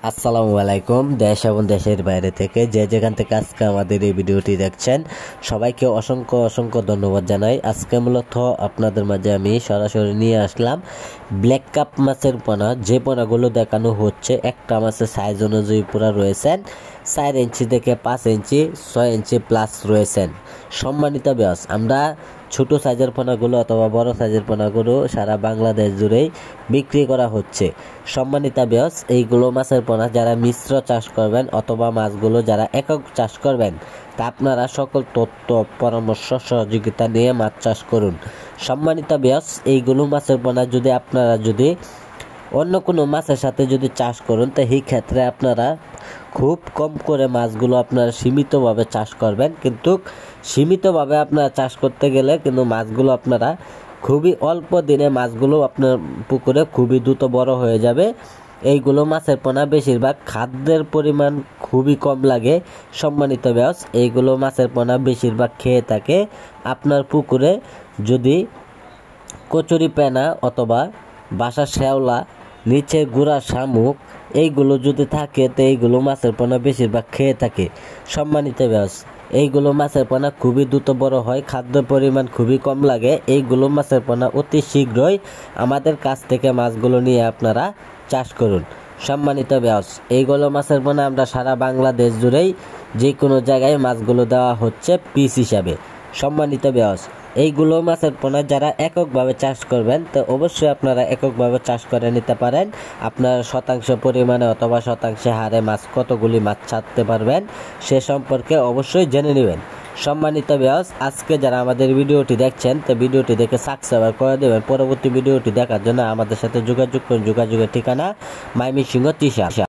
আসসালামু আলাইকুম। দেশ এবং দেশের বাইরে থেকে যে যেখান থেকে আজকে আমাদের এই ভিডিওটি দেখছেন সবাইকে অসংখ্য অসংখ্য ধন্যবাদ জানাই। আজকে মূলত আপনাদের মাঝে আমি সরাসরি নিয়ে আসলাম ব্ল্যাক কাপ মাছের পোনা। যে পোনাগুলো দেখানো হচ্ছে একটা মাছের সাইজ অনুযায়ী পুরা রয়েছেন 4 ইঞ্চি থেকে 5 ইঞ্চি 6 ইঞ্চি প্লাস রয়েছেন। সম্মানিত ভিউয়ার্স, আমরা ছোট সাইজের পোনাগুলো অথবা বড় সাইজের পোনাগুলো সারা বাংলাদেশ জুড়েই বিক্রি করা হচ্ছে। সম্মানিত ভিউয়ার্স, এইগুলো মাছের পোনা যারা মিশ্র চাষ করবেন অথবা মাছগুলো যারা একক চাষ করবেন তা আপনারা সকল তথ্য পরামর্শ সহযোগিতা নিয়ে মাছ চাষ করুন। সম্মানিত ভিউয়ার্স, এইগুলো মাছের পোনা যদি আপনারা অন্য কোনো মাছের সাথে যদি চাষ করুন তো এই ক্ষেত্রে আপনারা খুব কম করে মাছগুলো আপনারা সীমিতভাবে চাষ করবেন, কিন্তু সীমিতভাবে আপনারা চাষ করতে গেলে কিন্তু মাছগুলো আপনারা খুবই অল্প দিনে মাছগুলো আপনার পুকুরে খুবই দ্রুত বড় হয়ে যাবে। এইগুলো মাছের পোনা বেশিরভাগ খাদ্যের পরিমাণ খুবই কম লাগে। সম্মানিত ভিউয়ার্স, এইগুলো মাছের পোনা বেশিরভাগ খেয়ে থাকে আপনার পুকুরে যদি কচুরি পেনা অথবা বাসা শ্যাওলা নিচে গুড়া শামুক এইগুলো যদি থাকে তো এইগুলো মাছের পোনা বেশিরভাগ খেয়ে থাকে। সম্মানিত ভিউয়ার্স, এইগুলো মাছের পোনা খুবই দ্রুত বড় হয়, খাদ্য পরিমাণ খুবই কম লাগে। এইগুলো মাছের পোনা অতি শীঘ্রই আমাদের কাছ থেকে মাছগুলো নিয়ে আপনারা চাষ করুন। সম্মানিত ভিউয়ার্স, এইগুলো মাছের পোনা আমরা সারা বাংলাদেশ জুড়েই যে কোনো জায়গায় মাছগুলো দেওয়া হচ্ছে পিস হিসাবে। সম্মানিত ভিউয়ার্স, এইগুলো মাছের পোনা যারা এককভাবে চাষ করবেন তো অবশ্যই আপনারা এককভাবে চাষ করে নিতে পারেন। আপনার শতাংশ পরিমাণে অথবা শতাংশে হারে মাছ কতগুলি মাছ ছাড়তে পারবেন সে সম্পর্কে অবশ্যই জেনে নেবেন। সম্মানিত ভিউয়ার্স, আজকে যারা আমাদের ভিডিওটি দেখছেন তো ভিডিওটি দেখে সাবস্ক্রাইব করে দেবেন। পরবর্তী ভিডিওটি দেখার জন্য আমাদের সাথে যোগাযোগ করুন। যোগাযোগের ঠিকানা ময়মনসিংহ 30।